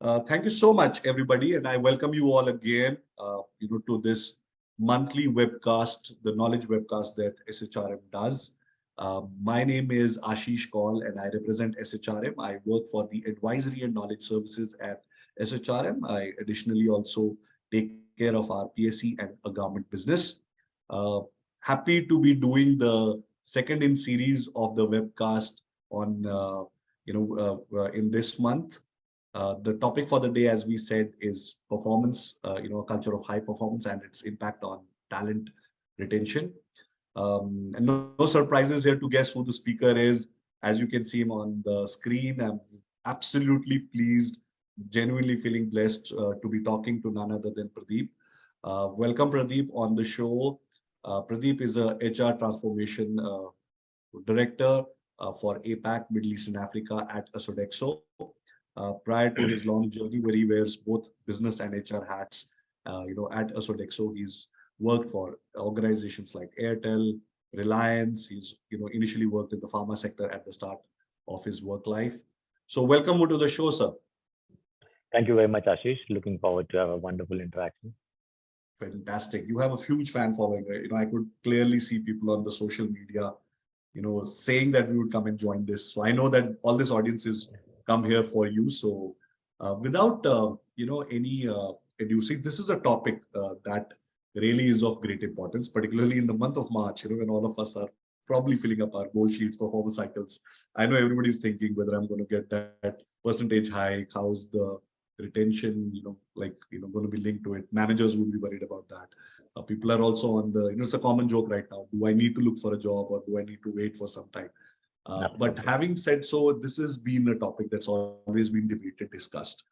Thank you so much, everybody, and I welcome you all again, to this monthly webcast, the knowledge webcast that SHRM does. My name is Ashish Kaul, and I represent SHRM. I work for the advisory and knowledge services at SHRM. I additionally also take care of our PSC and a government business. Uh, Happy to be doing the second in series of the webcast on, in this month. The topic for the day, as we said, is performance, a culture of high performance and its impact on talent retention. And no surprises here to guess who the speaker is. As you can see him on the screen, I'm absolutely pleased, genuinely feeling blessed to be talking to none other than Pradeep. Welcome, Pradeep, on the show. Pradeep is a HR transformation director for APAC, Middle East and Africa at Sodexo. Prior to his long journey where he wears both business and HR hats, at Sodexo, he's worked for organizations like Airtel, Reliance. He's, initially worked in the pharma sector at the start of his work life. So welcome to the show, sir. Thank you very much, Ashish. Looking forward to have a wonderful interaction. Fantastic. You have a huge fan following. Right? I could clearly see people on the social media, saying that we would come and join this. So I know that all this audience is come here for you. So without, any educing, this is a topic that really is of great importance, particularly in the month of March, when all of us are probably filling up our goal sheets, performance cycles. I know everybody's thinking whether I'm going to get that percentage hike, how's the retention, going to be linked to it. Managers would be worried about that. People are also on the, it's a common joke right now. Do I need to look for a job or do I need to wait for some time? But having said so, this has been a topic that's always been debated, discussed.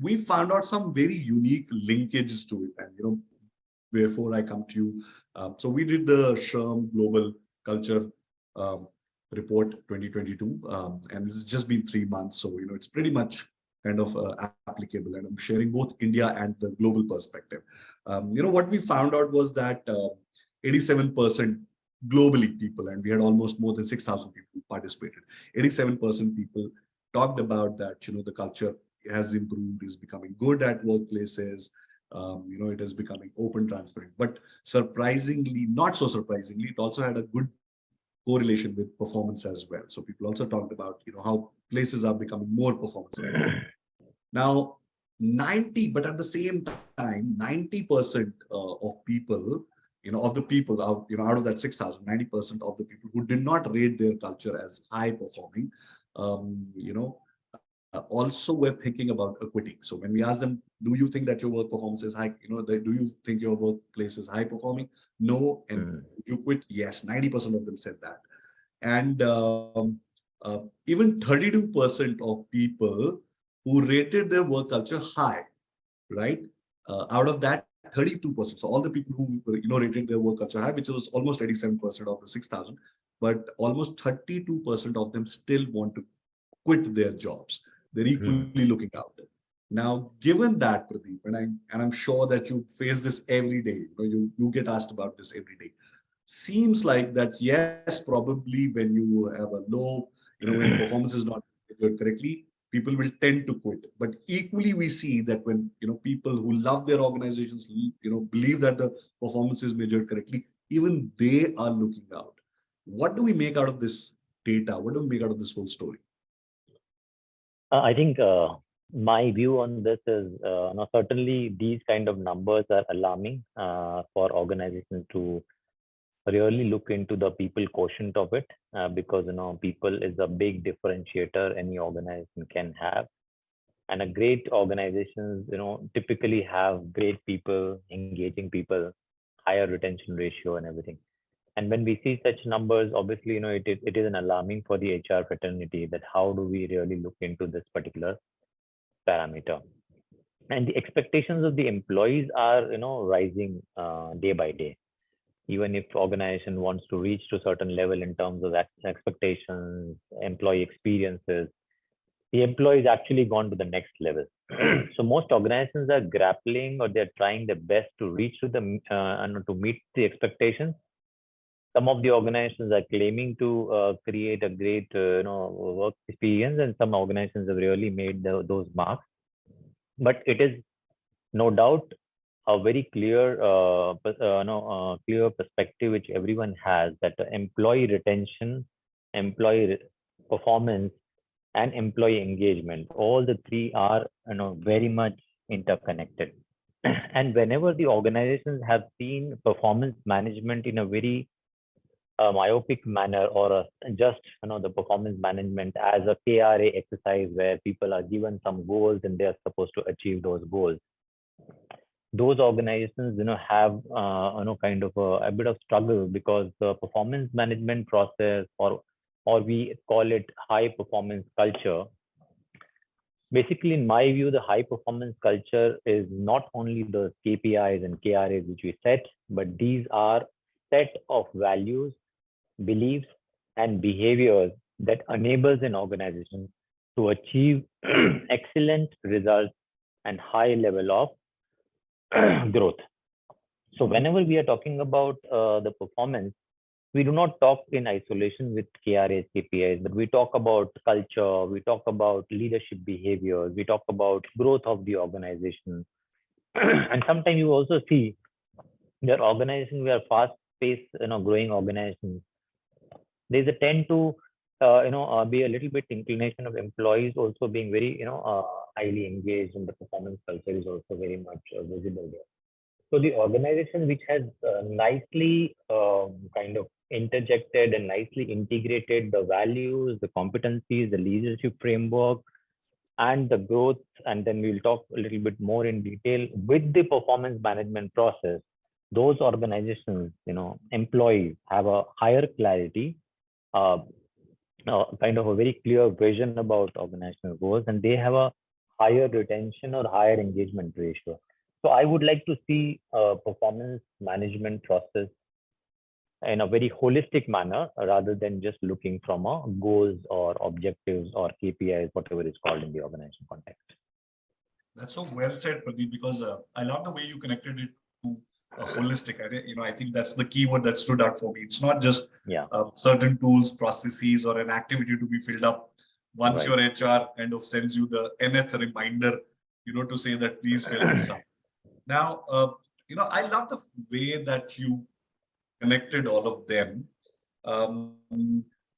We found out some very unique linkages to it. And, before I come to you, so we did the SHRM Global Culture Report 2022, and this has just been 3 months. So, it's pretty much kind of applicable. And I'm sharing both India and the global perspective. What we found out was that 87% globally people, and we had almost more than 6,000 people who participated. 87% people talked about that, the culture has improved, is becoming good at workplaces. It is becoming open, transparent. But surprisingly, not so surprisingly, it also had a good correlation with performance as well. So people also talked about, how places are becoming more performance. Now, 90, but at the same time, 90% of people, of the people out of that 6,000, 90% of the people who did not rate their culture as high performing, also were thinking about quitting. So when we asked them, do you think that your work performance is high? Do you think your workplace is high performing? No. And you quit? Yes. 90% of them said that. And even 32% of people who rated their work culture high, right? Out of that, 32%. So all the people who rated their work culture high, which was almost 87% of the 6,000, but almost 32% of them still want to quit their jobs. They're equally looking out. Now, given that, Pradeep, and I'm sure that you face this every day. You get asked about this every day. Seems like that, yes, probably when you have a low, when performance is not good correctly, people will tend to quit. But equally, we see that when people who love their organizations, believe that the performance is measured correctly, even they are looking out. What do we make out of this data? What do we make out of this whole story? I think my view on this is now certainly these kind of numbers are alarming for organizations to really look into the people quotient of it, because people is a big differentiator any organization can have. And a great organizations typically have great people, engaging people, higher retention ratio and everything. And when we see such numbers, obviously it is an alarming for the HR fraternity that how do we really look into this particular parameter. And the expectations of the employees are rising day by day. Even if organization wants to reach to a certain level in terms of expectations, employee experiences, the employee is actually gone to the next level. So most organizations are grappling or they're trying their best to reach to the to meet the expectations. Some of the organizations are claiming to create a great work experience, and some organizations have really made those marks. but it is no doubt a very clear, clear perspective which everyone has, that employee retention, employee performance, and employee engagement, all the three are very much interconnected. And whenever the organizations have seen performance management in a very myopic manner, or just the performance management as a KRA exercise where people are given some goals and they are supposed to achieve those goals, those organizations have kind of a bit of struggle, because the performance management process, or we call it high performance culture. Basically, in my view, the high performance culture is not only the KPIs and KRAs which we set, but these are set of values, beliefs, and behaviors that enables an organization to achieve excellent results and high level of growth. So whenever we are talking about the performance, we do not talk in isolation with KRAs, KPIs, but we talk about culture, we talk about leadership behaviors, we talk about growth of the organization. And sometimes you also see that organizations, we are fast-paced, growing organizations. There's a tend to, be a little bit inclination of employees also being very, highly engaged, and the performance culture is also very much visible there. So the organization which has nicely kind of interjected and nicely integrated the values, the competencies, the leadership framework, and the growth, and then we'll talk a little bit more in detail with the performance management process. Those organizations, employees have a higher clarity, kind of a very clear vision about organizational goals, and they have a higher retention or higher engagement ratio. So I would like to see a performance management process in a very holistic manner, rather than just looking from a goals or objectives or KPIs, whatever is called in the organization context. That's so well said, Pradeep, because I love the way you connected it to a holistic. I think that's the key word that stood out for me. It's not just certain tools, processes, or an activity to be filled up. Once your HR kind of sends you the nth reminder, to say that please fill this up. Now, I love the way that you connected all of them.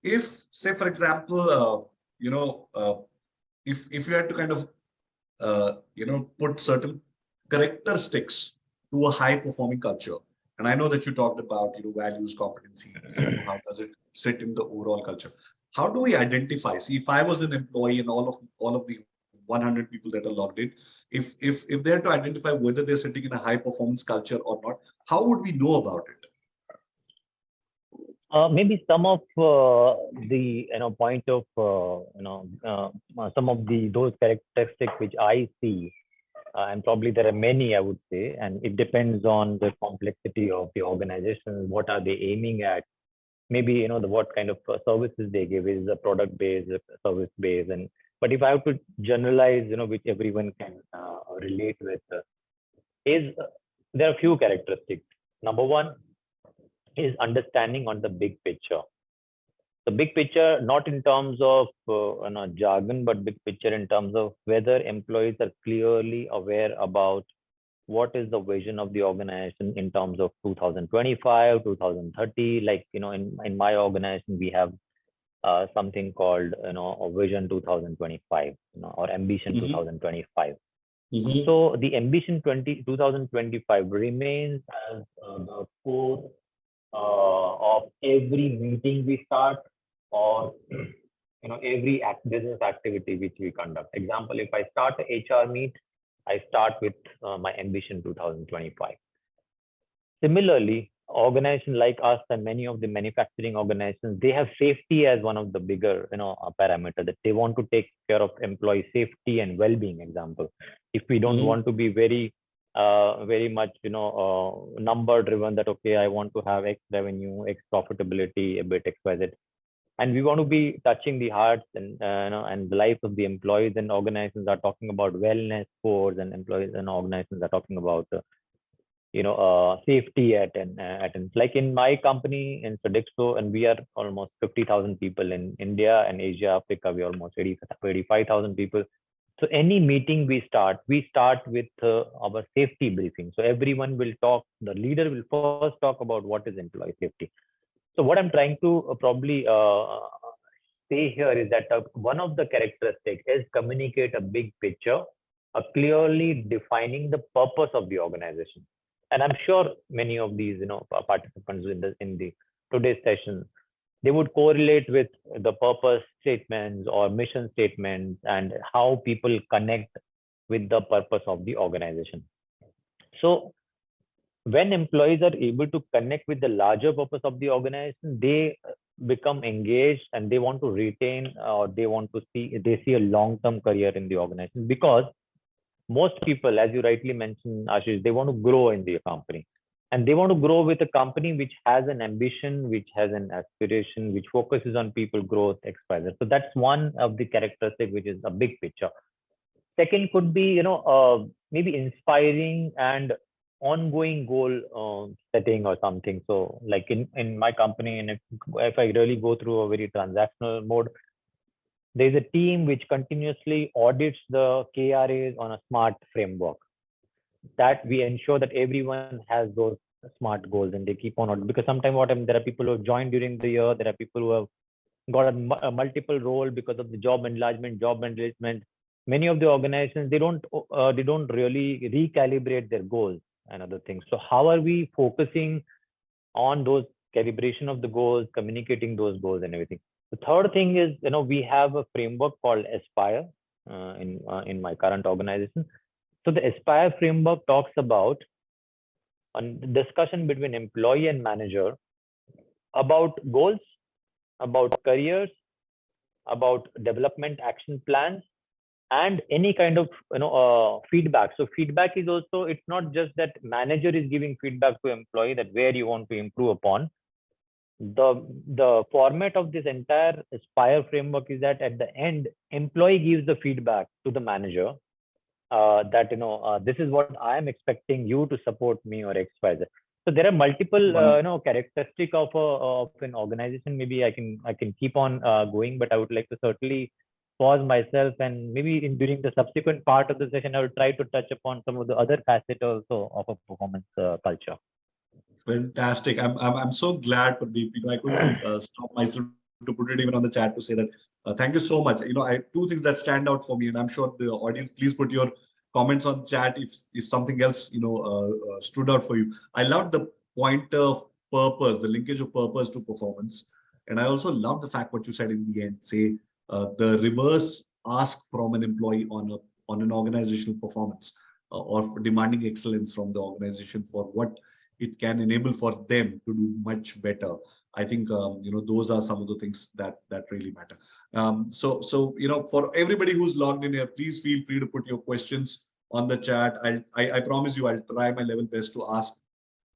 If, say, for example, if you had to kind of, put certain characteristics to a high performing culture, and I know that you talked about, values, competencies, how does it sit in the overall culture? How do we identify? See, if I was an employee and all of the 100 people that are logged in, if they're to identify whether they're sitting in a high performance culture or not, how would we know about it? Maybe some of the point of some of those characteristics which I see, and probably there are many, I would say, and it depends on the complexity of the organization. What are they aiming at? Maybe what kind of services they give, is a product based, service based, and but if I have to generalize, which everyone can relate with, is there are a few characteristics. Number one is understanding on the big picture. The big picture, not in terms of jargon, but big picture in terms of whether employees are clearly aware about what is the vision of the organization in terms of 2025, 2030. Like, in my organization, we have something called, a Vision 2025, or Ambition 2025. So the Ambition 2025 remains as the core of every meeting we start, or every business activity which we conduct. Example, if I start a HR meet, I start with my Ambition 2025. Similarly, organizations like us and many of the manufacturing organizations, they have safety as one of the bigger parameter, that they want to take care of employee safety and well-being. Example, if we don't want to be very much number driven, that okay, I want to have X revenue, X profitability, a bit XYZ, and we want to be touching the hearts and and the lives of the employees, and organizations are talking about wellness scores, and employees and organizations are talking about safety at like in my company in Sodexo, and we are almost 50,000 people in India and Asia, Africa. We are almost 85,000 people. So any meeting we start with our safety briefing. So everyone will talk, the leader will first talk about what is employee safety. So what I'm trying to probably say here is that one of the characteristics is communicate a big picture, clearly defining the purpose of the organization. And I'm sure many of these, participants in the today's session, they would correlate with the purpose statements or mission statements and how people connect with the purpose of the organization. So when employees are able to connect with the larger purpose of the organization, they become engaged and they want to retain or they see a long-term career in the organization, because most people, as you rightly mentioned, Ashish, they want to grow in the company, and they want to grow with a company which has an ambition, which has an aspiration, which focuses on people growth, XYZ. So that's one of the characteristics, which is a big picture. Second could be, maybe inspiring and ongoing goal setting or something. So like in my company, and if I really go through a very transactional mode, there's a team which continuously audits the KRAs on a smart framework, that we ensure that everyone has those smart goals and they keep on audit. Because sometimes there are people who have joined during the year, there are people who have got a multiple role because of the job enlargement. Many of the organizations, they don't really recalibrate their goals and other things. So how are we focusing on those calibration of the goals, communicating those goals and everything? The third thing is, we have a framework called Aspire in my current organization. So the Aspire framework talks about a discussion between employee and manager about goals, about careers, about development action plans, and any kind of feedback. So feedback is also, it's not just that manager is giving feedback to employee that where you want to improve upon. The format of this entire Aspire framework is that at the end, employee gives the feedback to the manager, that this is what I am expecting you to support me or XYZ. So there are multiple characteristic of an organization. Maybe I can keep on going, but I would like to certainly pause myself, and maybe during the subsequent part of the session, I will try to touch upon some of the other facets also of a performance culture. Fantastic. I'm so glad, Pradeep. I couldn't stop myself to put it even on the chat to say that thank you so much. Two things that stand out for me, and I'm sure the audience, please put your comments on chat if something else stood out for you. I loved the point of purpose, the linkage of purpose to performance, and I also love the fact what you said in the end. Say the reverse ask from an employee on an organizational performance, or for demanding excellence from the organization for what it can enable for them to do much better. I think those are some of the things that really matter. So for everybody who's logged in here, please feel free to put your questions on the chat. I promise you, I'll try my level best to ask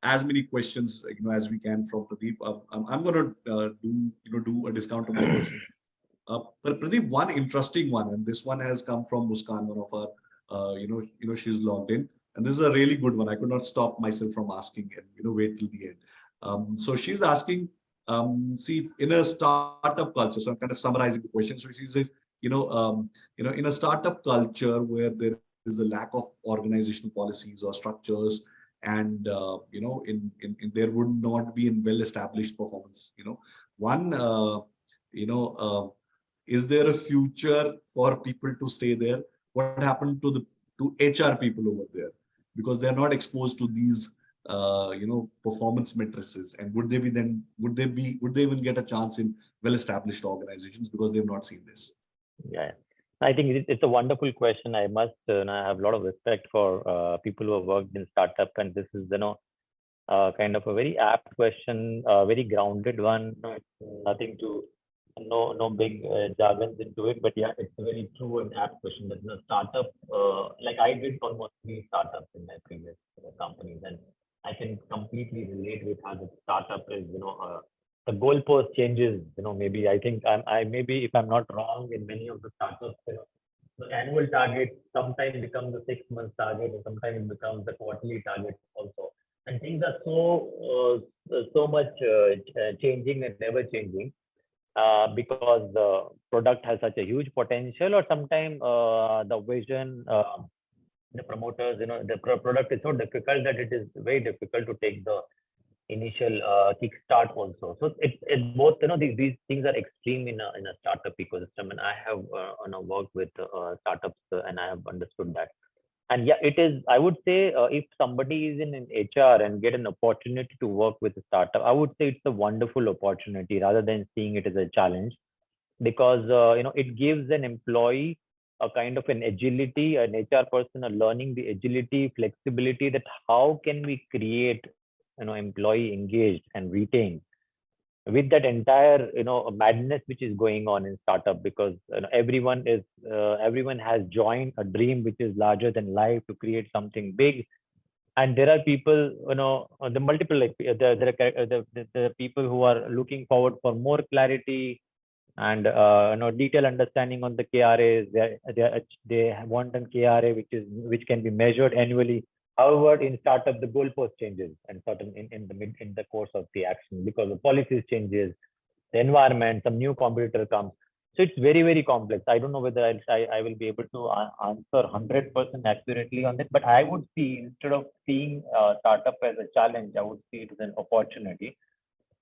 as many questions as we can from Pradeep. I'm going to do a discount to my questions. But Pradeep, one interesting one, and this one has come from Muskan, one of our, she's logged in. And this is a really good one. I could not stop myself from asking and wait till the end. So she's asking, see, in a startup culture. So I'm kind of summarizing the question. So she says, in a startup culture where there is a lack of organizational policies or structures, and there would not be a well-established performance. Is there a future for people to stay there? What happened to HR people over there? Because they're not exposed to these performance matrices, and would they even get a chance in well-established organizations because they've not seen this? Yeah, I think it's a wonderful question. I must I have a lot of respect for people who have worked in startup, and this is kind of a very apt question, very grounded one. Nothing to no big jargons into it, but yeah, it's a very true and apt question. That the startup, like I did almost 3 startups in my previous companies, and I can completely relate with how the startup is. The goalpost changes. Maybe I think I maybe, if I'm not wrong, in many of the startups, the annual target sometimes becomes the 6 month target, or sometimes it becomes the quarterly target also. And things are so much changing and never changing. because the product has such a huge potential, or sometimes the vision, the promoters, the product is so difficult that it is very difficult to take the initial kickstart also. So it both, these things are extreme in a startup ecosystem, and I have worked with startups, and I have understood that. And yeah, it is, I would say, if somebody is in an HR and get an opportunity to work with a startup, I would say it's a wonderful opportunity rather than seeing it as a challenge, because it gives an employee a kind of an agility, an HR person, a learning the agility, flexibility, that how can we create employee engaged and retained with that entire madness which is going on in startup, because everyone has joined a dream which is larger than life to create something big. And there are people, the multiple, like there are people who are looking forward for more clarity and detailed understanding on the KRAs. They want an KRA which can be measured annually. However, in startup, the goalpost changes and certain in the course of the action, because the policies changes, the environment, some new competitor comes. So it's very, very complex. I don't know whether I will be able to answer 100% accurately on that, but I would see, instead of seeing startup as a challenge, I would see it as an opportunity,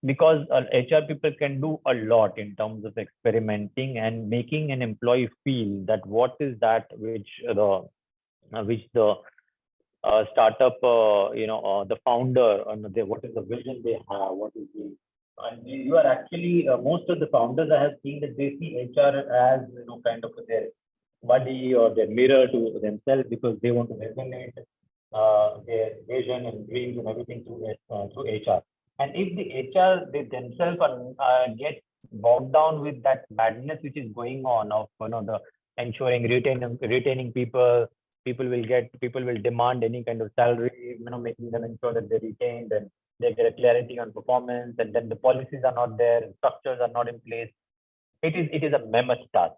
because HR people can do a lot in terms of experimenting and making an employee feel that what is that which the startup, the founder, what is the vision they have, what is the, and you are actually, most of the founders I have seen that they see HR as, kind of their buddy or their mirror to themselves, because they want to resonate their vision and dreams and everything through HR. And if the HR, they themselves get bogged down with that madness which is going on of the ensuring retaining people, people will demand any kind of salary, making them ensure that they're retained and they get a clarity on performance, and then the policies are not there, structures are not in place. It is a mammoth task.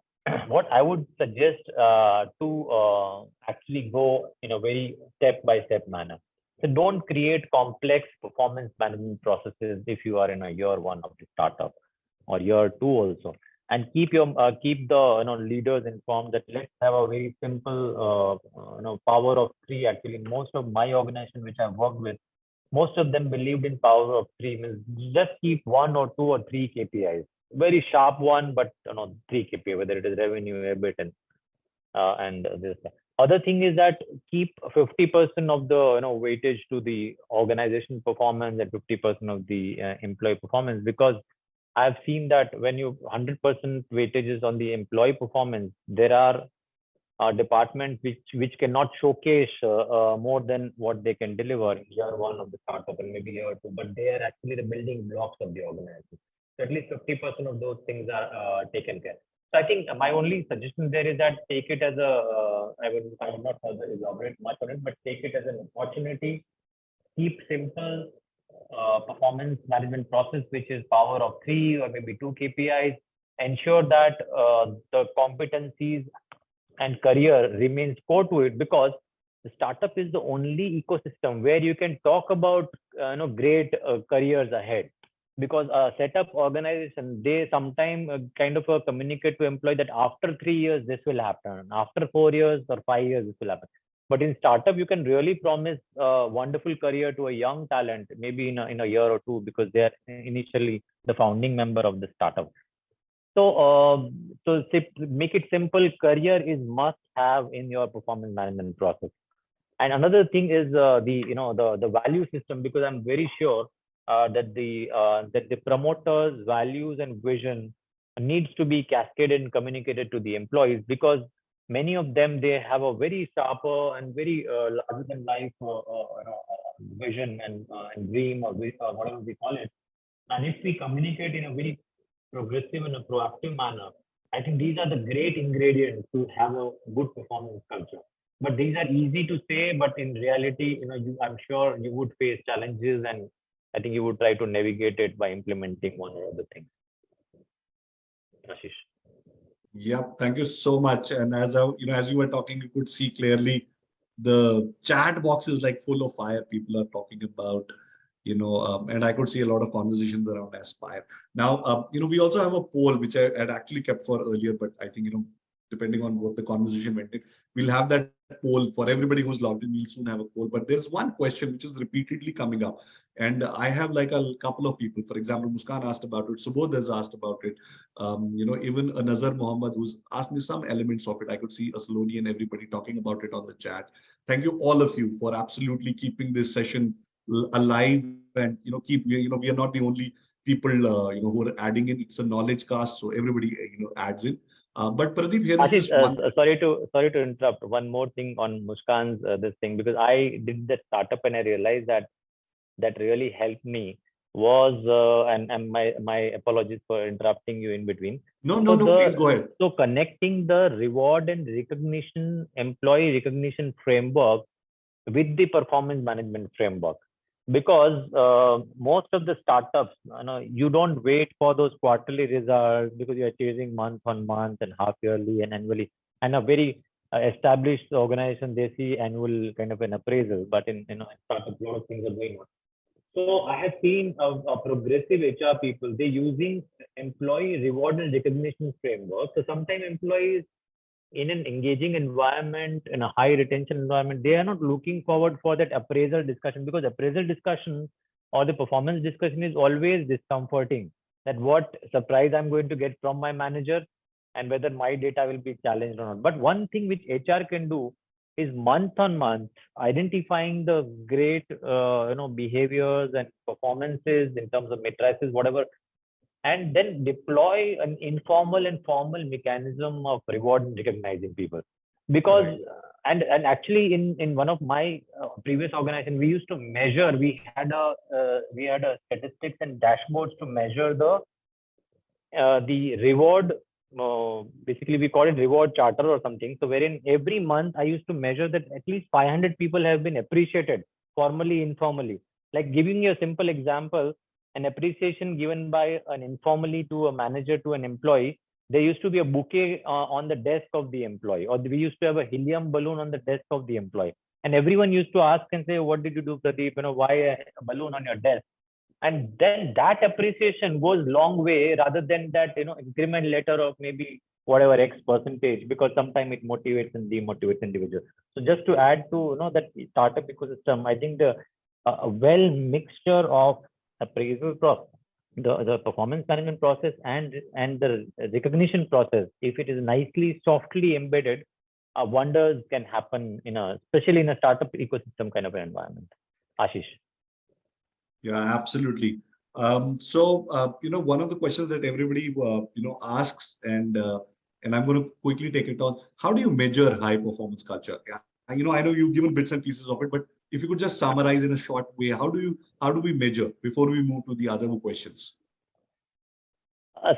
What I would suggest to actually go in a very step-by-step manner. So don't create complex performance management processes if you are in a year one of the startup or year two also, and keep the leaders informed that let's have a very simple power of three. Actually, most of my organization which I've worked with, most of them believed in power of three, means just keep one or two or three KPIs, very sharp one, but three KPI, whether it is revenue, EBIT, and this. Other thing is that keep 50% of the weightage to the organization performance and 50% of the employee performance, because I've seen that when you 100% weightage is on the employee performance, there are departments which cannot showcase more than what they can deliver in year one of the startup and maybe year two, but they are actually the building blocks of the organization. So at least 50% of those things are taken care. So I think my only suggestion there is that take it as I would not further elaborate much on it, but take it as an opportunity. Keep simple performance management process, which is power of three or maybe two KPIs. Ensure that the competencies and career remains core to it, because the startup is the only ecosystem where you can talk about great careers ahead, because a setup organization, they sometimes kind of communicate to employee that after 3 years this will happen, after 4 years or 5 years this will happen. But in startup, you can really promise a wonderful career to a young talent, maybe in a year or two, because they are initially the founding member of the startup. So, make it simple. Career is must have in your performance management process. And another thing is the value system, because I'm very sure that the promoters' values and vision needs to be cascaded and communicated to the employees, because many of them, they have a very sharper and very larger than life vision and dream, or whatever we call it. And if we communicate in a very progressive and a proactive manner, I think these are the great ingredients to have a good performance culture. But these are easy to say, but in reality, I'm sure you would face challenges, and I think you would try to navigate it by implementing one or other thing. Ashish. Yeah, thank you so much. And as you were talking, you could see clearly the chat box is like full of fire. People are talking about and I could see a lot of conversations around Aspire. Now, we also have a poll which I had actually kept for earlier, but I think, depending on what the conversation went in, we'll have that poll for everybody who's logged in. We'll soon have a poll, but there's one question which is repeatedly coming up. And I have like a couple of people, for example, Muskan asked about it. Subodh has asked about it. Even a Nazar Muhammad who's asked me some elements of it. I could see Asaloni and everybody talking about it on the chat. Thank you all of you for absolutely keeping this session alive, and we are not the only people who are adding in. It's a knowledge cast, so everybody adds in. But Pradeep, here is Ashish, just one. sorry to interrupt. One more thing on Muskan's this thing, because I did that startup and I realized that really helped me was and my apologies for interrupting you in between. No, please go ahead. So connecting the reward and recognition, employee recognition framework with the performance management framework, because most of the startups, you don't wait for those quarterly results because you are chasing month on month and half yearly and annually. And a very established organization, they see annual kind of an appraisal, but in startup, a lot of things are going on. So I have seen a progressive HR people, they using employee reward and recognition framework. So sometimes employees in an engaging environment, in a high retention environment, they are not looking forward for that appraisal discussion, because appraisal discussion or the performance discussion is always discomforting. That what surprise I'm going to get from my manager and whether my data will be challenged or not. But one thing which HR can do is month on month identifying the great behaviors and performances in terms of matrices, whatever, and then deploy an informal and formal mechanism of reward and recognizing people. Because Right. And actually in one of my previous organization, we used to measure, we had a statistics and dashboards to measure the reward, basically we call it reward charter or something. So wherein every month I used to measure that at least 500 people have been appreciated formally, informally. Like giving you a simple example, an appreciation given by an informally to a manager to an employee, there used to be a bouquet on the desk of the employee, or we used to have a helium balloon on the desk of the employee. And everyone used to ask and say, what did you do, Pradeep? Why a balloon on your desk? And then that appreciation goes long way, rather than that increment letter of maybe whatever X percentage, because sometimes it motivates and demotivates individuals. So just to add to that startup ecosystem, I think the a well mixture of appraisal process, the performance management process, and the recognition process, if it is nicely softly embedded, wonders can happen especially in a startup ecosystem kind of an environment. Ashish. Yeah, absolutely. One of the questions that everybody, asks, and I'm going to quickly take it on. How do you measure high performance culture? Yeah, I know you've given bits and pieces of it, but if you could just summarize in a short way, how do we measure before we move to the other questions?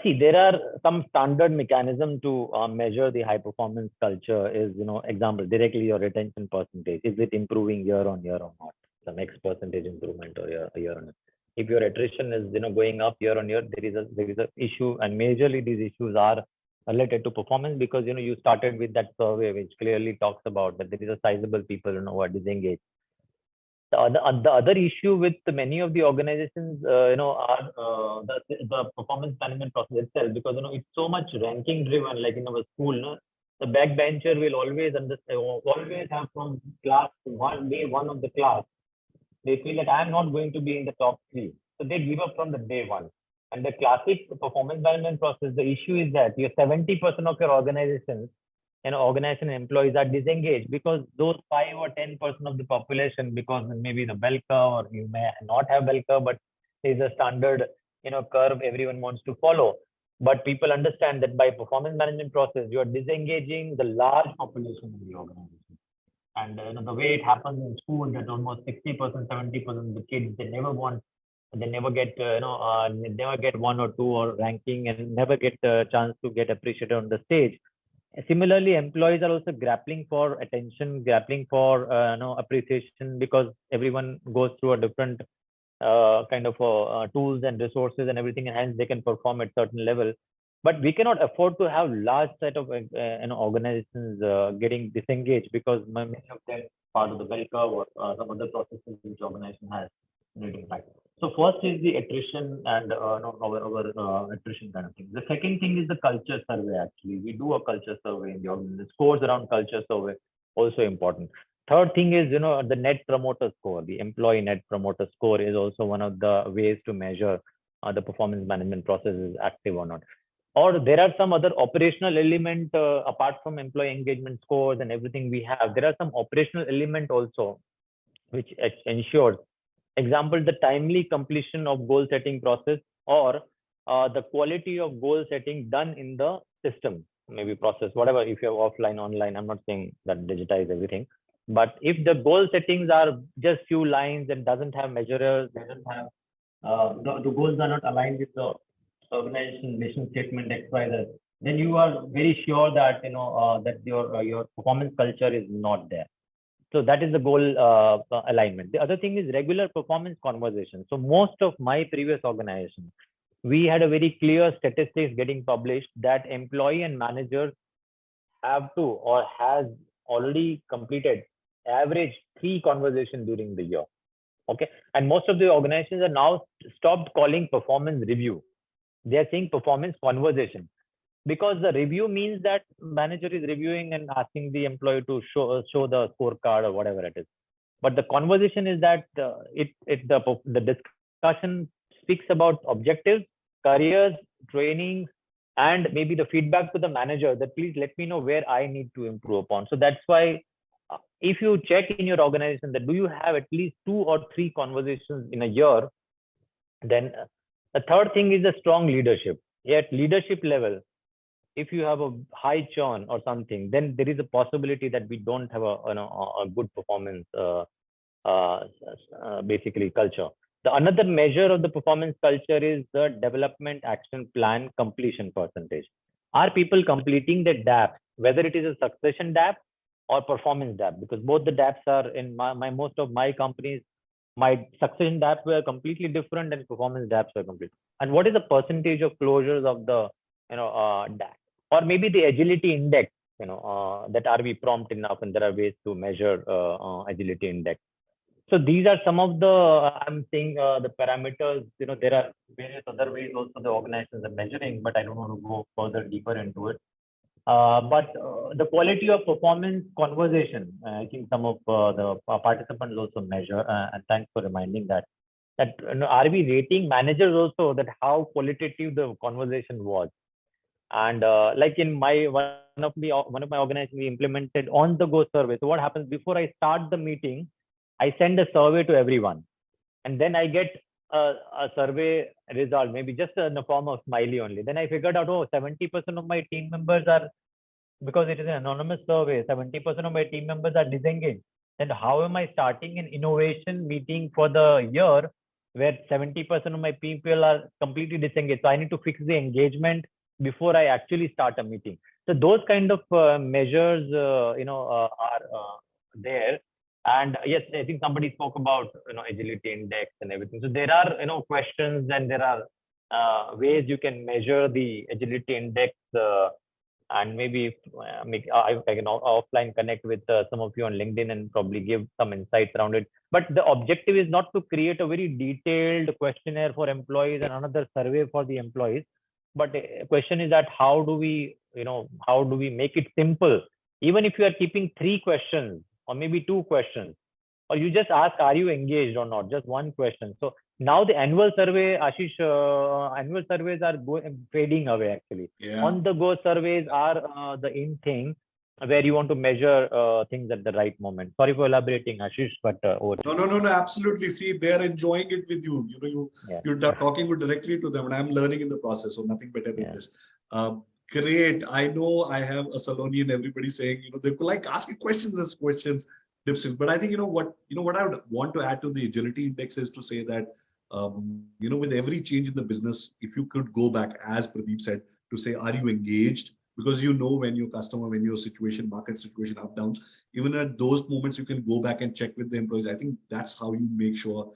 See, there are some standard mechanism to measure the high performance culture. Is example, directly your retention percentage, is it improving year on year or not? Some X percentage improvement or year on year. If your attrition is going up year on year, there is a issue, and majorly these issues are related to performance, because you started with that survey which clearly talks about that there is a sizable people who are disengaged. The other issue with many of the organizations, are the performance management process itself, because it's so much ranking driven. Like in our school, the backbencher will always always have from class one, day one of the class, they feel that I'm not going to be in the top 3, so they give up from the day one. And the classic performance management process, the issue is that your 70% of your organizations, organization employees are disengaged, because those 5 or 10% of the population, because maybe the bell curve, or you may not have bell curve, but there's a standard curve everyone wants to follow. But people understand that by performance management process, you are disengaging the large population of the organization. And the way it happens in school, that almost 60%, 70% of the kids, they never get never get 1 or 2 or ranking, and never get a chance to get appreciated on the stage. Similarly, employees are also grappling for attention, grappling for appreciation, because everyone goes through a different kind of tools and resources and everything, and hence they can perform at certain level. But we cannot afford to have large set of organizations getting disengaged, because many of them part of the bell curve or some other processes which organization has. Reading right. So first is the attrition and no, our attrition kind of thing. The second thing is the culture survey. Actually, we do a culture survey in the organization. The scores around culture survey also important. Third thing is the net promoter score. The employee net promoter score is also one of the ways to measure the performance management process is active or not. Or there are some other operational element apart from employee engagement scores and everything we have. There are some operational element also which ensures, example, the timely completion of goal setting process, or the quality of goal setting done in the system, maybe process, whatever. If you have offline, online, I'm not saying that digitize everything, but if the goal settings are just few lines and doesn't have measurers, doesn't have the goals are not aligned with the organization mission statement XYZ, then you are very sure that that your performance culture is not there. So that is the goal alignment. The other thing is regular performance conversation. So most of my previous organizations, we had a very clear statistics getting published that employee and managers have to or has already completed average 3 conversations during the year. Okay. And most of the organizations are now stopped calling performance review. They are saying performance conversation, because the review means that manager is reviewing and asking the employee to show the scorecard or whatever it is. But the conversation is that the discussion speaks about objectives, careers, training, and maybe the feedback to the manager that please let me know where I need to improve upon. So that's why if you check in your organization that do you have at least 2 or 3 conversations in a year, then the third thing is a strong leadership. At leadership level, if you have a high churn or something, then there is a possibility that we don't have a good performance, basically culture. The another measure of the performance culture is the development action plan completion percentage. Are people completing the DAP, whether it is a succession DAP or performance DAP? Because both the DAPs are in my most of my companies. My succession DAP were completely different and performance DAPs were complete. And what is the percentage of closures of the DAP? Or maybe the agility index, that are we prompt enough, and there are ways to measure agility index. So these are some of the, I'm saying the parameters, there are various other ways also the organizations are measuring, but I don't want to go further deeper into it. But the quality of performance conversation, I think some of the participants also measure, and thanks for reminding that are we rating managers also that how qualitative the conversation was? And like in one of my organizations, we implemented on the go survey. So what happens before I start the meeting, I send a survey to everyone, and then I get a survey result, maybe just in the form of smiley only. Then I figured out, 70% of my team members are, because it is an anonymous survey, 70% of my team members are disengaged. Then how am I starting an innovation meeting for the year where 70% of my people are completely disengaged? So I need to fix the engagement before I actually start a meeting. So those kind of measures, are there. And yes, I think somebody spoke about agility index and everything. So there are questions, and there are ways you can measure the agility index. And maybe I can offline connect with some of you on LinkedIn and probably give some insights around it. But the objective is not to create a very detailed questionnaire for employees and another survey for the employees. But the question is that how do we make it simple? Even if you are keeping 3 questions or maybe 2 questions, or you just ask, are you engaged or not? Just 1 question. So now the annual survey, Ashish, annual surveys are fading away actually. Yeah. On the go surveys are the in thing where you want to measure things at the right moment. Sorry for elaborating, Ashish, but over to you. No, absolutely. See, they're enjoying it with you. You're talking directly to them, and I'm learning in the process. So nothing better than this. Great. I know I have a Salonian, everybody saying, they like asking questions as questions, Dipsing. But I think, what I would want to add to the agility index is to say that, with every change in the business, if you could go back, as Pradeep said, to say, are you engaged? Because when your customer, when your situation, market situation up downs, even at those moments, you can go back and check with the employees. I think that's how you make sure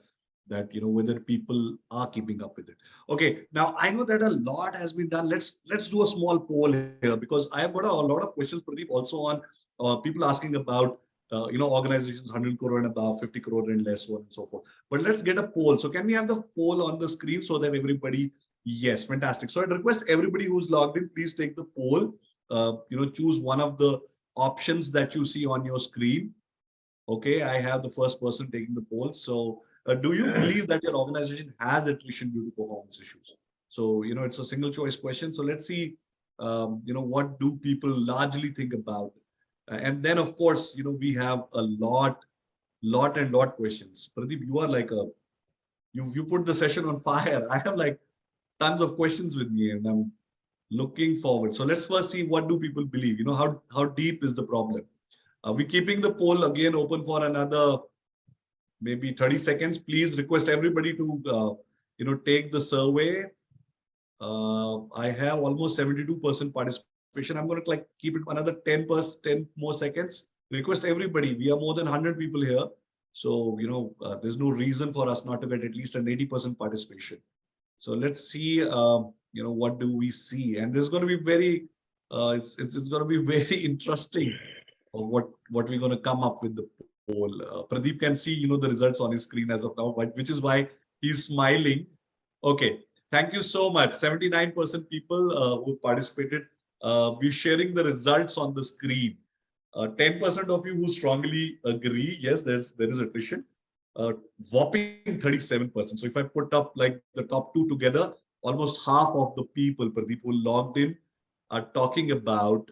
that, whether people are keeping up with it. Okay, now I know that a lot has been done. Let's do a small poll here, because I have got a lot of questions, Pradeep, also on people asking about organizations 100 crore and above, 50 crore and less, so on and so forth. But let's get a poll. So can we have the poll on the screen so that everybody, yes, fantastic. So I'd request everybody who's logged in, please take the poll. Choose one of the options that you see on your screen. Okay, I have the first person taking the poll. So do you believe that your organization has attrition due to performance issues? So, it's a single choice question. So let's see, what do people largely think about? And then, of course, we have a lot questions. Pradeep, you are like you put the session on fire. I have like tons of questions with me and I'm looking forward. So let's first see what do people believe? How deep is the problem? We're keeping the poll again open for another maybe 30 seconds. Please request everybody to take the survey. I have almost 72% participation. I'm going to keep it another 10 more seconds. Request everybody. We are more than 100 people here. So, there's no reason for us not to get at least an 80% participation. So let's see, what do we see? And this is going to be very, it's going to be very interesting of what we're going to come up with the poll. Pradeep can see, the results on his screen as of now, but which is why he's smiling. Okay. Thank you so much. 79% people who participated. We're sharing the results on the screen. 10% of you who strongly agree, yes, there is attrition. Whopping 37%. So if I put up like the top two together, almost half of the people, Pradeep, who logged in are talking about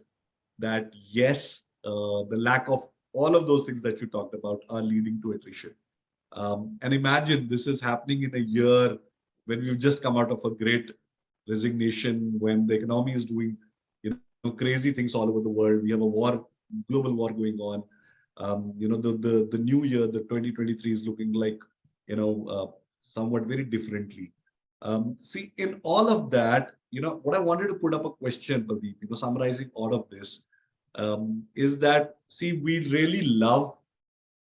that, yes, the lack of all of those things that you talked about are leading to attrition. And imagine this is happening in a year when we've just come out of a great resignation, when the economy is doing crazy things all over the world. We have a global war going on. The new year, the 2023 is looking like, somewhat very differently. See, in all of that, what I wanted to put up a question, Pradeep, summarizing all of this, is that, see, we really love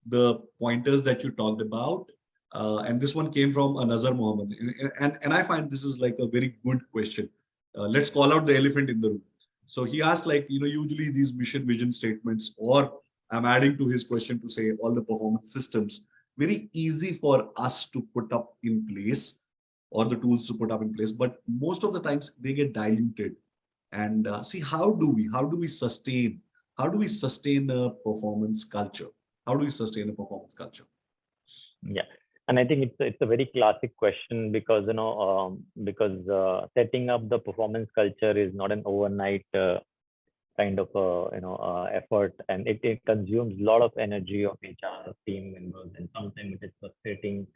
the pointers that you talked about. And this one came from Nazar Mohammed. And I find this is like a very good question. Let's call out the elephant in the room. So he asked, usually these mission vision statements, or I'm adding to his question to say all the performance systems, very easy for us to put up in place, or the tools to put up in place. But most of the times they get diluted. And see, how do we sustain a performance culture? How do we sustain a performance culture? Yeah. And I think it's a very classic question because setting up the performance culture is not an overnight kind of effort, and it consumes a lot of energy of HR team members, and sometimes it is frustrating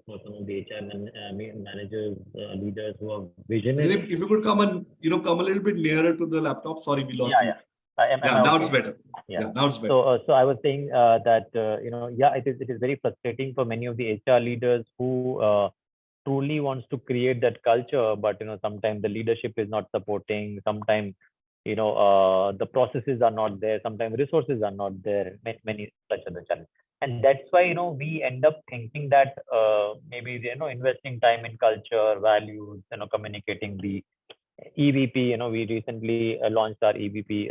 for some of the HR managers, leaders who are visionary. If you could come a little bit nearer to the laptop. Sorry, we lost you. Now it's better. Yeah, now it's better. So I was saying that it is very frustrating for many of the HR leaders who truly wants to create that culture, but sometimes the leadership is not supporting. Sometimes the processes are not there. Sometimes resources are not there. Many such other challenges, and that's why we end up thinking that maybe investing time in culture, values, communicating the EVP. We recently launched our EVP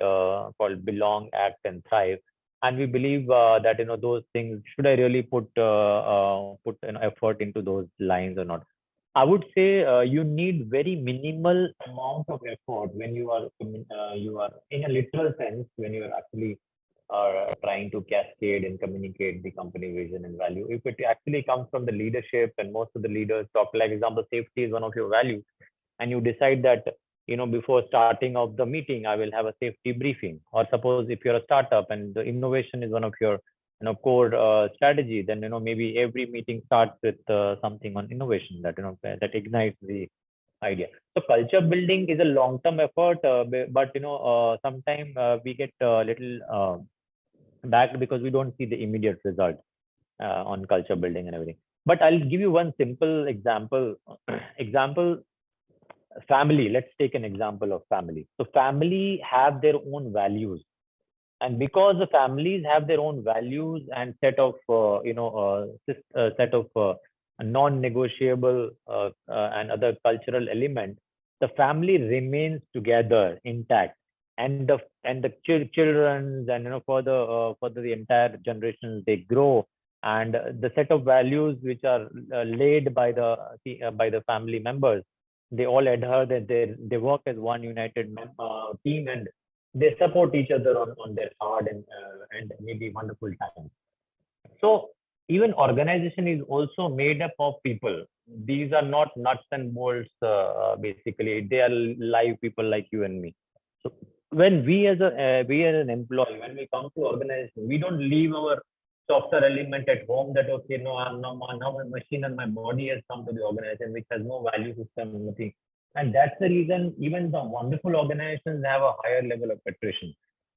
called Belong, Act, and Thrive, and we believe that those things, should I really put effort into those lines or not? I would say you need very minimal amount of effort when you are in a literal sense, when you are actually trying to cascade and communicate the company vision and value. If it actually comes from the leadership, and most of the leaders talk, like example, safety is one of your values, and you decide that before starting of the meeting I will have a safety briefing. Or suppose if you're a startup and the innovation is one of your core strategy, then maybe every meeting starts with something on innovation that that ignites the idea. So culture building is a long-term effort, but sometimes we get a little back because we don't see the immediate result on culture building and everything. But I'll give you one simple example. Family. Let's take an example of family. So family have their own values, and because the families have their own values and set of non-negotiable and other cultural elements, the family remains together intact. and the children, and for the entire generations, they grow, and the set of values which are laid by the family members, they all adhere, that they work as one united team, and they support each other on their hard and maybe wonderful times. So even organization is also made up of people. These are not nuts and bolts. Basically, they are live people like you and me. So when we as an employee, when we come to organization, we don't leave our software element at home. That okay, no, I'm now my machine and my body has come to the organization, which has no value system, nothing. And that's the reason even the wonderful organizations have a higher level of attrition,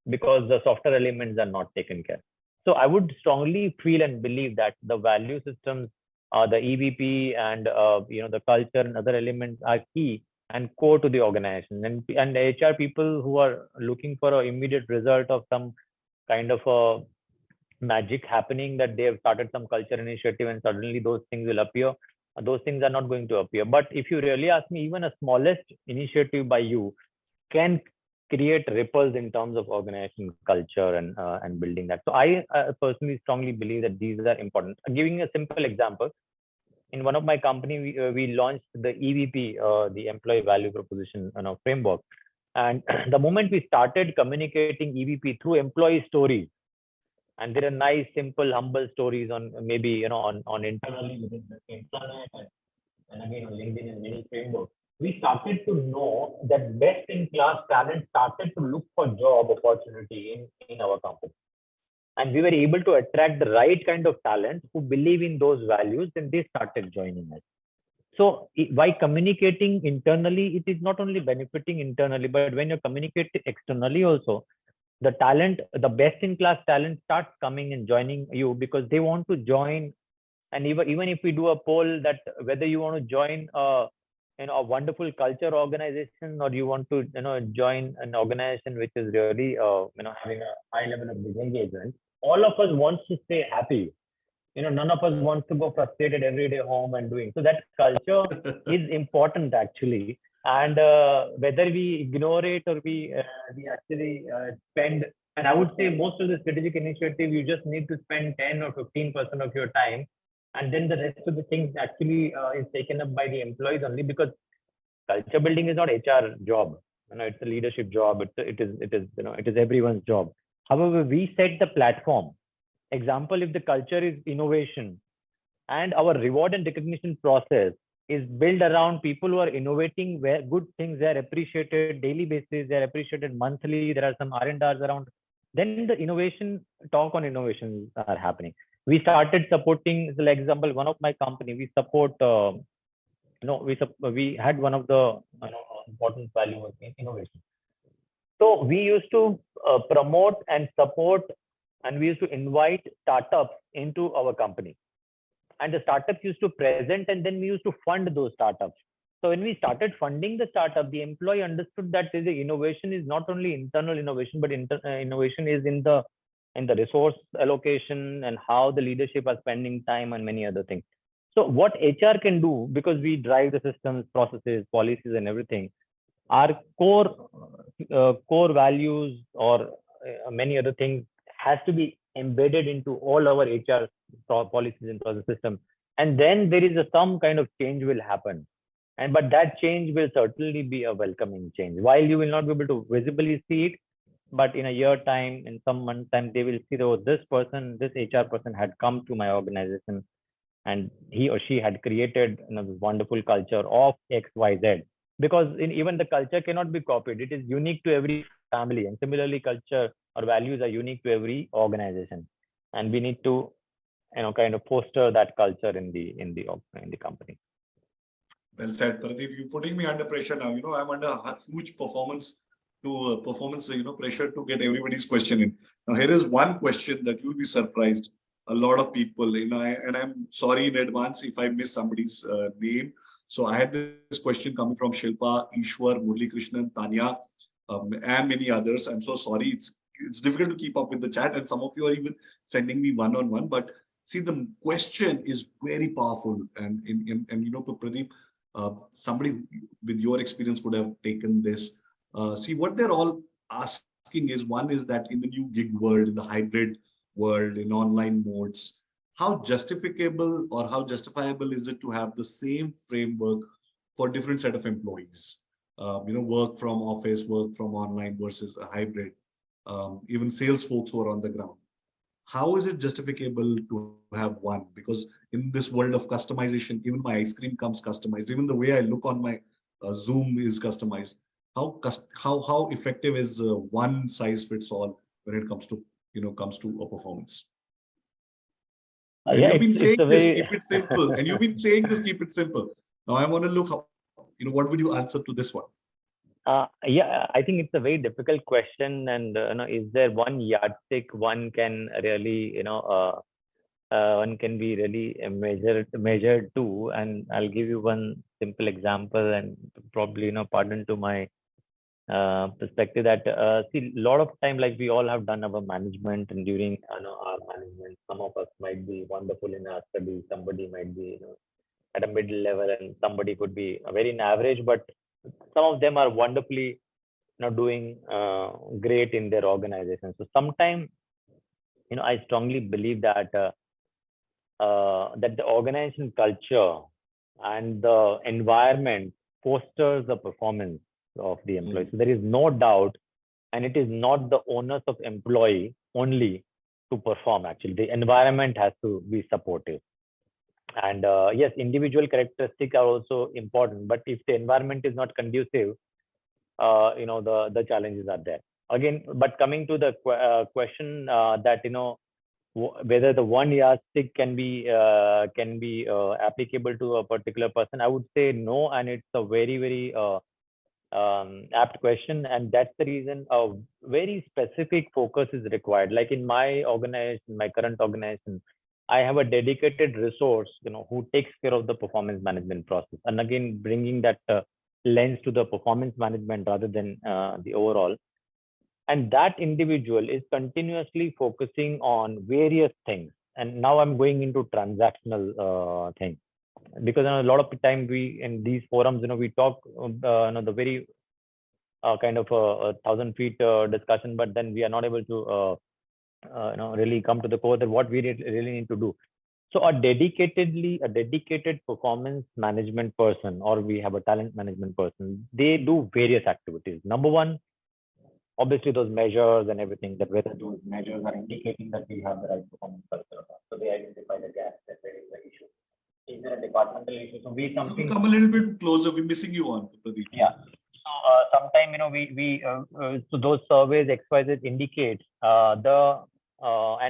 because the software elements are not taken care. So I would strongly feel and believe that the value systems, the EVP, and the culture and other elements are key and core to the organization. And HR people who are looking for an immediate result of some kind of a magic happening, that they have started some culture initiative and suddenly those things will appear. Those things are not going to appear. But if you really ask me, even a smallest initiative by you can create ripples in terms of organization culture and building that. So I personally strongly believe that these are important. Giving a simple example, in one of my company, we launched the EVP, the employee value proposition framework. And the moment we started communicating EVP through employee stories, and there are nice, simple, humble stories on maybe on internally within the same planet, and again on LinkedIn and many frameworks, we started to know that best in class talent started to look for job opportunity in our company. And we were able to attract the right kind of talent who believe in those values, and they started joining us. So by communicating internally, it is not only benefiting internally, but when you communicate externally also, the talent, the best in class talent starts coming and joining you because they want to join. And even if we do a poll that whether you want to join a wonderful culture organization, or you want to join an organization which is really having a high level of disengagement, all of us wants to stay happy. None of us wants to go frustrated every day home and doing. So that culture is important actually. And whether we ignore it or we actually spend, and I would say most of the strategic initiative, you just need to spend 10 or 15% of your time, and then the rest of the things actually is taken up by the employees only, because culture building is not HR job. It's a leadership job. It is everyone's job. However, we set the platform. Example, if the culture is innovation, and our reward and recognition process is built around people who are innovating, where good things are appreciated daily basis, they're appreciated monthly, there are some R&Rs around, then the innovation talk on innovations are happening. We started supporting, for example, one of my company, we support we had one of the important value was innovation. So we used to promote and support, and we used to invite startups into our company. And the startups used to present, and then we used to fund those startups. So when we started funding the startup, the employee understood that the innovation is not only internal innovation, but innovation is in the resource allocation and how the leadership are spending time and many other things. So what HR can do, because we drive the systems, processes, policies, and everything, our core values or many other things has to be embedded into all our HR policies and process system. And then there is some kind of change will happen. But that change will certainly be a welcoming change. While you will not be able to visibly see it, but in a year time, in some month time, they will see, oh, this HR person had come to my organization, and he or she had created this wonderful culture of XYZ. Because even the culture cannot be copied. It is unique to every family, and similarly, culture or values are unique to every organization. And we need to, kind of foster that culture in the company. Well said, Pradeep. You're putting me under pressure now. I'm under a huge performance pressure to get everybody's question in. Now, here is one question that you'll be surprised. A lot of people, and I'm sorry in advance if I miss somebody's name. So I had this question coming from Shilpa, Ishwar, Murli Krishnan, Tanya, and many others. I'm so sorry. It's difficult to keep up with the chat, and some of you are even sending me one-on-one. But see, the question is very powerful, and Pradeep, somebody with your experience would have taken this. See, what they're all asking is, one is that in the new gig world, in the hybrid world, in online modes, how justificable or how justifiable is it to have the same framework for different set of employees? Work from office, work from online versus a hybrid. Even sales folks who are on the ground. How is it justificable to have one? Because in this world of customization, even my ice cream comes customized. Even the way I look on my Zoom is customized. How effective is one size fits all when it comes to a performance? And Yeah, you've been it's saying a this, very keep it simple. And you've been saying this, keep it simple. Now I want to look how, what would you answer to this one? yeah, I think it's a very difficult question, and is there one yardstick one can really one can be really measured to? And I'll give you one simple example, and probably pardon to my perspective that see, a lot of time, like we all have done our management, and during our management, some of us might be wonderful in our study, somebody might be at a middle level, and somebody could be very in average, but some of them are wonderfully doing great in their organization. So sometimes I strongly believe that that the organization culture and the environment fosters the performance of the employee. So there is no doubt, and it is not the onus of employee only to perform. Actually, the environment has to be supportive. And yes, individual characteristics are also important, but if the environment is not conducive, the challenges are there again. But coming to the question that whether the one yardstick can be applicable to a particular person, I would say no, and it's a very very apt question, and that's the reason a very specific focus is required. Like in my organization, my current organization, I have a dedicated resource, who takes care of the performance management process, and again bringing that lens to the performance management rather than the overall. And that individual is continuously focusing on various things. And now I'm going into transactional things, because a lot of the time we in these forums, we talk the very kind of a 1,000 feet discussion, but then we are not able to really come to the core that what we really need to do. So a dedicated performance management person, or we have a talent management person, they do various activities. Number one, obviously those measures and everything, that whether those measures are indicating that we have the right performance culture or not. So they identify the gaps, that there is the issue. Is there a departmental issue? So we something come a little bit closer. We're missing you on, Pradeep. Yeah. So sometime so those surveys XYZ indicate and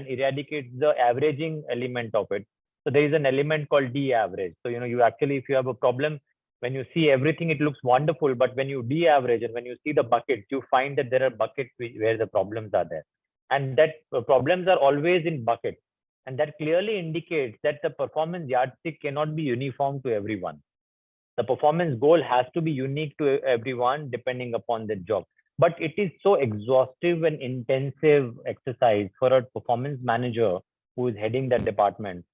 eradicates the averaging element of it. So there is an element called de-average. So you actually, if you have a problem, when you see everything, it looks wonderful, but when you de-average and when you see the buckets, you find that there are buckets where the problems are there, and that problems are always in buckets, and that clearly indicates that the performance yardstick cannot be uniform to everyone. The performance goal has to be unique to everyone depending upon the job. But it is so exhaustive and intensive exercise for a performance manager who is heading that department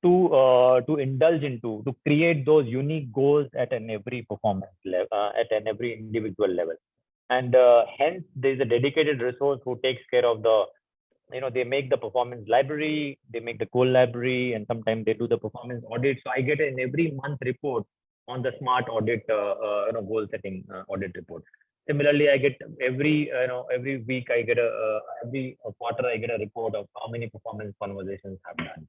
to indulge into, to create those unique goals at an every performance level, at an every individual level. And hence there's a dedicated resource who takes care of the, they make the performance library, they make the goal library, and sometimes they do the performance audit. So I get an every month report on the smart audit, goal setting audit report. Similarly, I get every week, I get every quarter, I get a report of how many performance conversations I've done.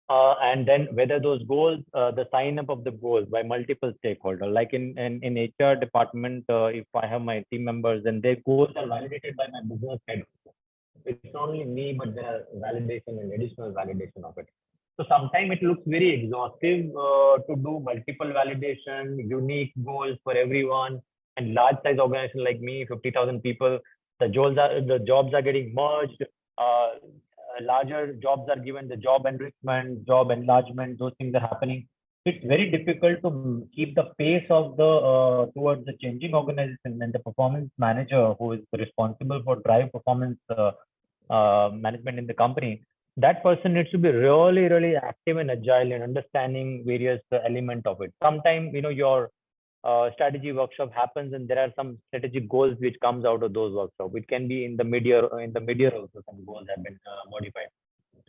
And then whether those goals, the sign up of the goals by multiple stakeholders, like in HR department, if I have my team members and their goals are validated by my business head, it's not only me, but there are validation and additional validation of it. So sometimes it looks very exhaustive to do multiple validation, unique goals for everyone, and large size organization like me, 50,000 people, the jobs are getting merged. Larger jobs are given, the job enrichment, job enlargement, those things are happening. It's very difficult to keep the pace of the towards the changing organization, and the performance manager who is responsible for drive performance management in the company. That person needs to be really, really active and agile in understanding various elements of it. Sometimes, your strategy workshop happens and there are some strategic goals which comes out of those workshops. It can be in the mid-year, also some goals have been modified.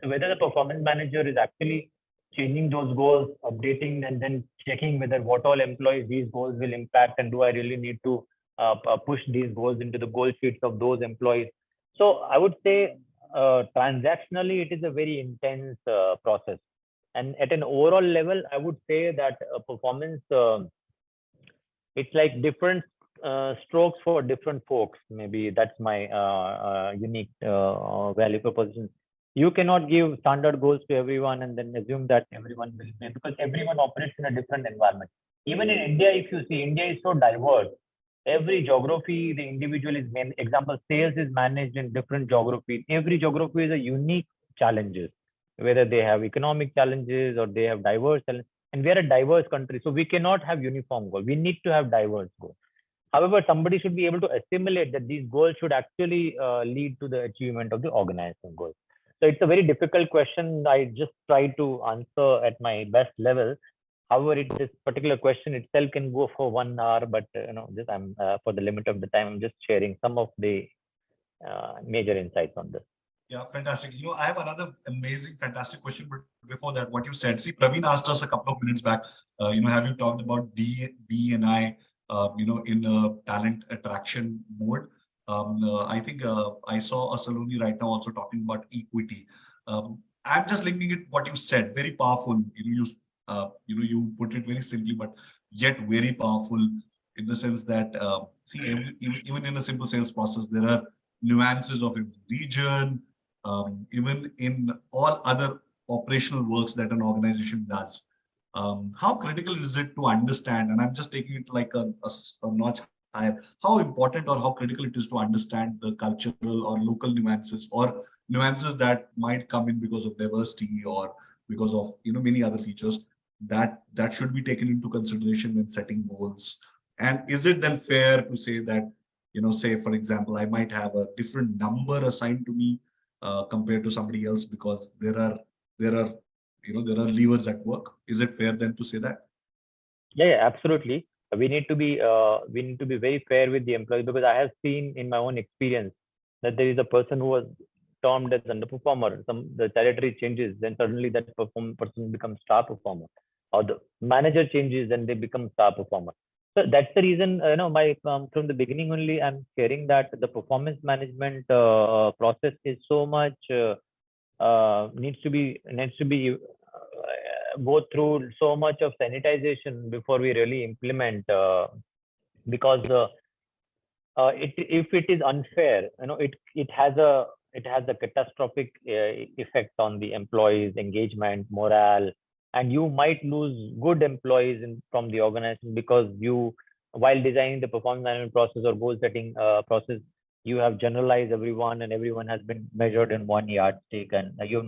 So whether the performance manager is actually changing those goals, updating, and then checking whether what all employees these goals will impact, and do I really need to push these goals into the goal sheets of those employees. So I would say transactionally, it is a very intense process. And at an overall level, I would say that performance, it's like different strokes for different folks. Maybe that's my unique value proposition. You cannot give standard goals to everyone and then assume that everyone will play, because everyone operates in a different environment. Even in India, if you see, India is so diverse. Every geography, the individual is main. Example, sales is managed in different geographies. Every geography is a unique challenges, whether they have economic challenges or they have diverse challenges. And we are a diverse country, so we cannot have uniform goals. We need to have diverse goals. However, somebody should be able to assimilate that these goals should actually lead to the achievement of the organization goals. So it's a very difficult question. I just try to answer at my best level. However, this particular question itself can go for 1 hour, but just I'm for the limit of the time, I'm just sharing some of the major insights on this. Yeah, fantastic. I have another amazing, fantastic question. But before that, what you said, see, Praveen asked us a couple of minutes back, have you talked about D&I, in talent attraction mode? I think I saw a Saloni right now also talking about equity. I'm just linking it what you said, very powerful. You put it very simply, but yet very powerful in the sense that even in a simple sales process, there are nuances of a region, even in all other operational works that an organization does. How critical is it to understand, and I'm just taking it like a notch higher, how important or how critical it is to understand the cultural or local nuances, or nuances that might come in because of diversity or because of many other features that should be taken into consideration when setting goals. And is it then fair to say that, say for example, I might have a different number assigned to me compared to somebody else because there are levers at work? Is it fair then to say that? Yeah, absolutely. We need to be very fair with the employee, because I have seen in my own experience that there is a person who was termed as underperformer. The territory changes, then suddenly that person becomes star performer, or the manager changes and they become star performer. So that's the reason, from the beginning only, I'm sharing that the performance management process is so much needs to be go through so much of sanitization before we really implement, because if it is unfair, it has a catastrophic effect on the employees' engagement, morale, and you might lose good employees from the organization, because while designing the performance management process or goal setting process, you have generalized everyone, and everyone has been measured in one yardstick, and you have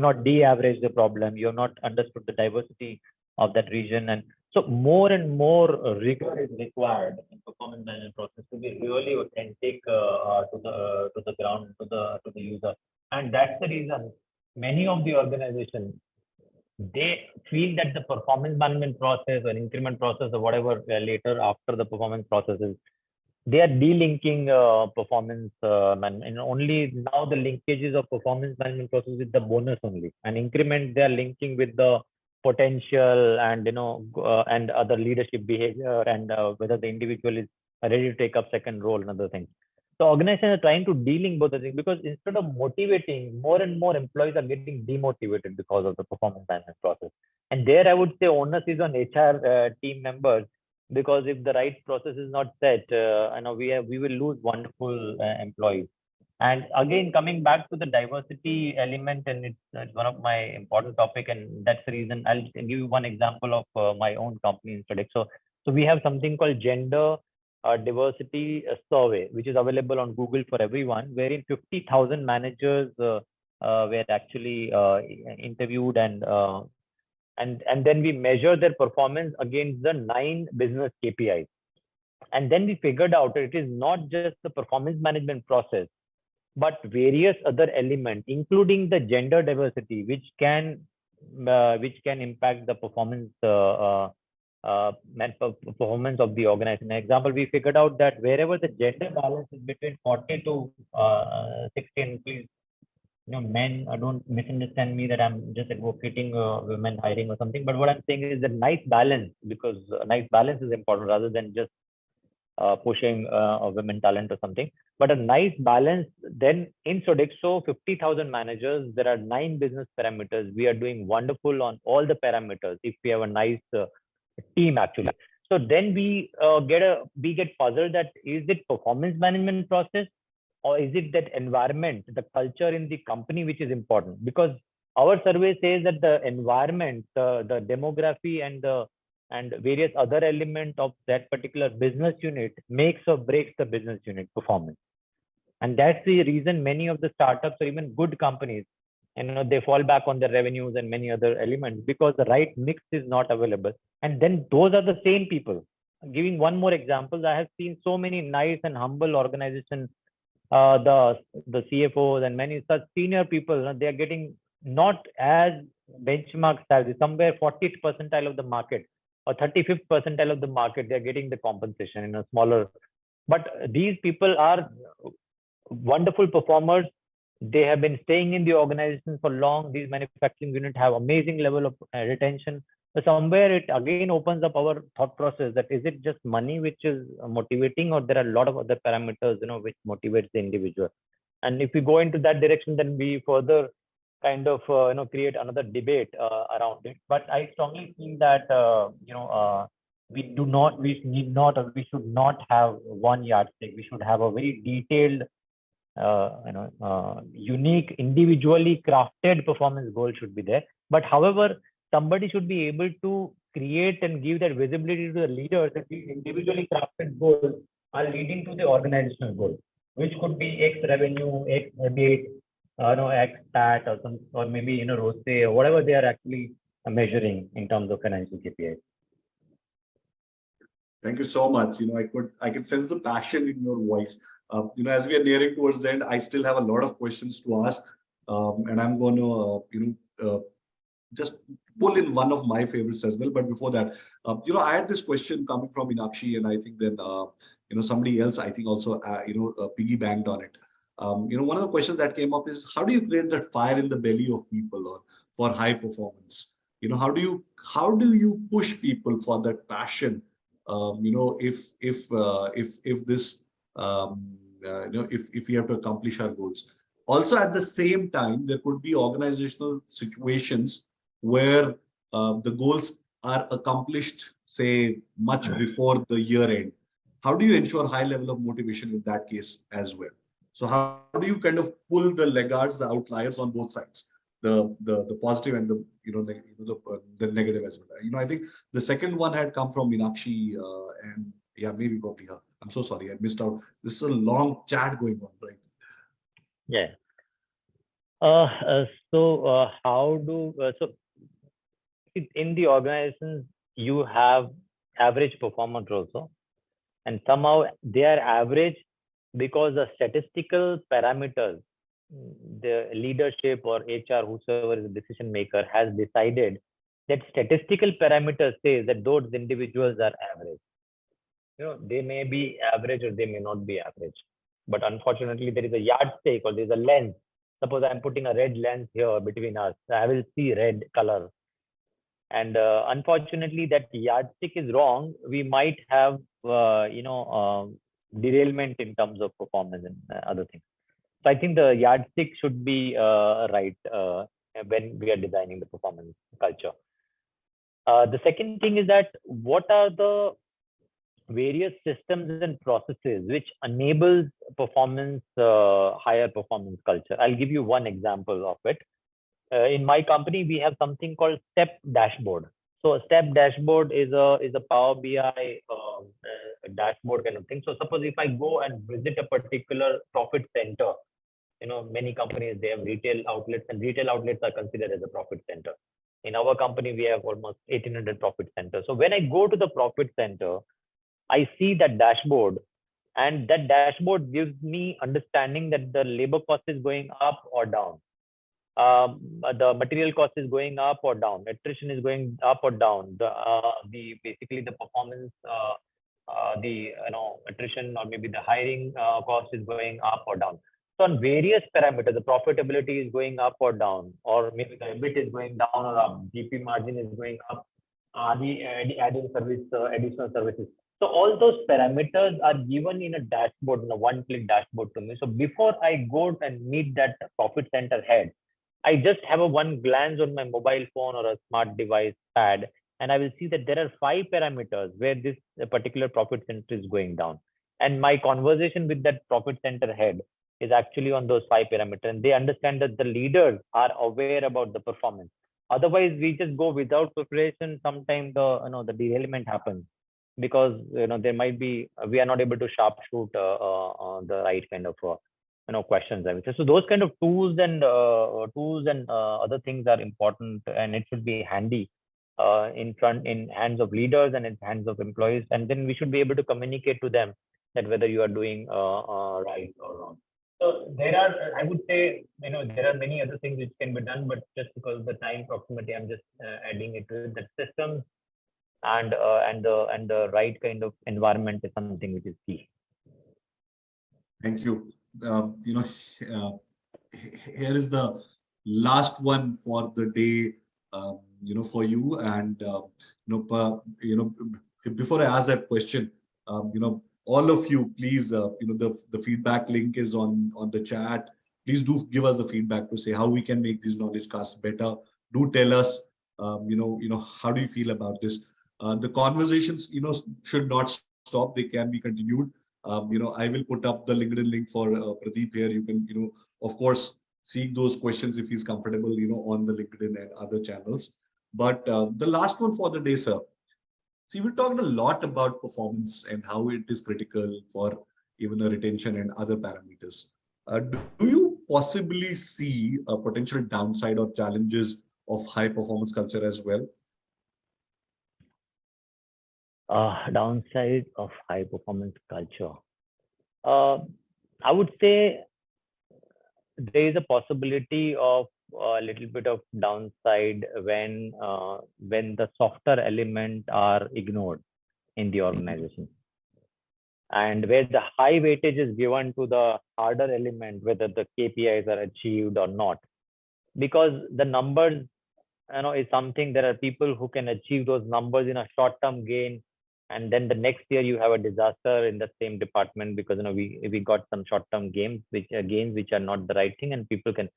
not de-averaged the problem, you have not understood the diversity of that region. And so more and more rigor is required in performance management process to be really authentic to the ground, to the user. And that's the reason many of the organizations, they feel that the performance management process or increment process or whatever later after the performance processes, they are delinking performance management. And only now the linkages of performance management process with the bonus only, and increment they are linking with the potential and and other leadership behavior, and whether the individual is ready to take up second role and other things. So organizations are trying to delink both the things, because instead of motivating, more and more employees are getting demotivated because of the performance management process. And there I would say onus is on HR team members, because if the right process is not set, we will lose wonderful employees. And again, coming back to the diversity element, and it's one of my important topic, and that's the reason I'll give you one example of my own company instead. So we have something called gender diversity survey, which is available on Google for everyone, wherein 50,000 managers were actually interviewed, and then we measure their performance against the 9 business KPIs. And then we figured out that it is not just the performance management process, but various other elements, including the gender diversity, which can impact the performance performance of the organization. An example, we figured out that wherever the gender balance is between 40 to 16, please, men, don't misunderstand me that I'm just advocating women hiring or something. But what I'm saying is that nice balance, because nice balance is important rather than just pushing a women talent or something. But a nice balance. Then in Sodexo, 50,000 managers, there are 9 business parameters. We are doing wonderful on all the parameters if we have a nice team actually. So then we get puzzled that is it performance management process, or is it that environment, the culture in the company which is important? Because our survey says that the environment, the demography and various other elements of that particular business unit makes or breaks the business unit performance. And that's the reason many of the startups or even good companies, they fall back on their revenues and many other elements because the right mix is not available. And then those are the same people. Giving one more example, I have seen so many nice and humble organizations, the CFOs and many such senior people, they are getting not as benchmark salary, somewhere 40th percentile of the market or 35th percentile of the market, they're getting the compensation in a smaller. But these people are wonderful performers. They have been staying in the organization for long. These manufacturing units have amazing level of retention. So somewhere it again opens up our thought process that is it just money which is motivating, or there are a lot of other parameters, which motivates the individual. And if we go into that direction, then we further kind of create another debate around it. But I strongly think that we need not, or we should not have one yardstick. We should have a very detailed, unique, individually crafted performance goal should be there. But however, somebody should be able to create and give that visibility to the leaders that these individually crafted goals are leading to the organizational goal, which could be X revenue, X EBIT, X stat, or maybe ROCE, or whatever they are actually measuring in terms of financial KPIs. Thank you so much. I could sense the passion in your voice. As we are nearing towards the end, I still have a lot of questions to ask, and I'm going to, just pull in one of my favorites as well. But before that, I had this question coming from Meenakshi, and I think then, somebody else, I think also, piggybacked on it. One of the questions that came up is, how do you create that fire in the belly of people or for high performance? How do you push people for that passion? If this, if we have to accomplish our goals. Also, at the same time, there could be organizational situations where the goals are accomplished, say, much before the year end. How do you ensure high level of motivation in that case as well? So how do you kind of pull the laggards, the outliers on both sides, the positive and the negative as well? I think the second one had come from Meenakshi, and yeah, maybe probably her. I'm so sorry, I missed out. This is a long chat going on, right? Yeah. So in the organizations, you have average performance also, and somehow they are average because the statistical parameters, the leadership or HR, whosoever is the decision maker, has decided that statistical parameters say that those individuals are average. They may be average or they may not be average. But unfortunately, there is a yardstick or there's a lens. Suppose I'm putting a red lens here between us. I will see red color. And unfortunately, that yardstick is wrong. We might have, derailment in terms of performance and other things. So I think the yardstick should be right when we are designing the performance culture. The second thing is that what are the various systems and processes which enables performance, higher performance culture? I'll give you one example of it. In my company, we have something called STEP dashboard. So a STEP dashboard is a Power BI dashboard kind of thing. So suppose if I go and visit a particular profit center, many companies, they have retail outlets, and retail outlets are considered as a profit center. In our company, we have almost 1,800 profit centers. So when I go to the profit center, I see that dashboard, and that dashboard gives me understanding that the labor cost is going up or down. the material cost is going up or down, attrition is going up or down, the basically the performance, the attrition or maybe the hiring cost is going up or down. So on various parameters, the profitability is going up or down, or maybe the EBIT is going down or up, GP margin is going up, adding service, additional services. So all those parameters are given in a dashboard, in a one-click dashboard to me. So before I go and meet that profit center head, I just have a one glance on my mobile phone or a smart device pad, and I will see that there are 5 parameters where this particular profit center is going down. And my conversation with that profit center head is actually on those 5 parameters, and they understand that the leaders are aware about the performance. Otherwise, we just go without preparation. Sometimes the derailment happens because there might be we are not able to sharp shoot the right kind of questions, I would say. So those kind of tools and other things are important, and it should be handy in hands of leaders and in hands of employees, and then we should be able to communicate to them that whether you are doing right or wrong. So there are, I would say, there are many other things which can be done, but just because of the time proximity, I'm just adding it to it. That systems and the right kind of environment is something which is key. Thank you. Here is the last one for the day, for you. And before I ask that question, all of you, please, the feedback link is on the chat. Please do give us the feedback to say how we can make these knowledge casts better. Do tell us, how do you feel about this? The conversations, should not stop. They can be continued. I will put up the LinkedIn link for Pradeep here. You can, of course, seek those questions if he's comfortable, on the LinkedIn and other channels. But the last one for the day, sir. See, we talked a lot about performance and how it is critical for even a retention and other parameters. Do you possibly see a potential downside or challenges of high performance culture as well? Downside of high performance culture. I would say there is a possibility of a little bit of downside when the softer elements are ignored in the organization, and where the high weightage is given to the harder element, whether the KPIs are achieved or not, because the numbers, is something. There are people who can achieve those numbers in a short-term gain, and then the next year you have a disaster in the same department because we got some short-term gains which are not the right thing, and people can.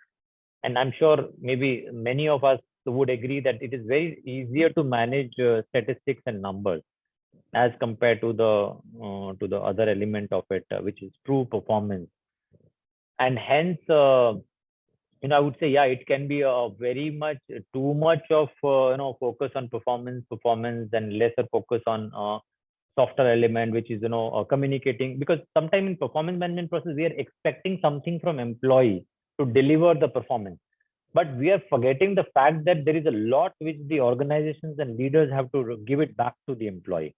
And I'm sure maybe many of us would agree that it is very easier to manage statistics and numbers as compared to the other element of it, which is true performance. And hence, I would say, yeah, it can be a very much too much of focus on performance and lesser focus on softer element, which is communicating. Because sometimes in performance management process, we are expecting something from employee to deliver the performance, but we are forgetting the fact that there is a lot which the organizations and leaders have to give it back to the employee.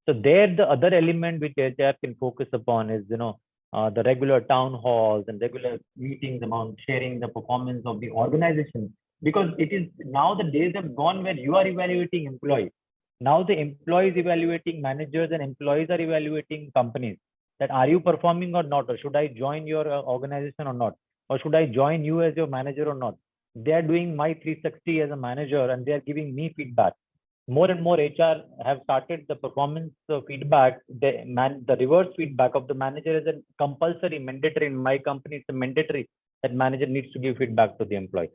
So there, the other element which HR can focus upon is the regular town halls and regular meetings about sharing the performance of the organization, because it is now the days have gone where you are evaluating employees. Now the employees evaluating managers and employees are evaluating companies, that are you performing or not, or should I join your organization or not, or should I join you as your manager or not. They are doing my 360 as a manager, and they are giving me feedback. More and more HR have started the performance feedback, the reverse feedback of the manager is a compulsory, mandatory. In my company, it's a mandatory that manager needs to give feedback to the employee.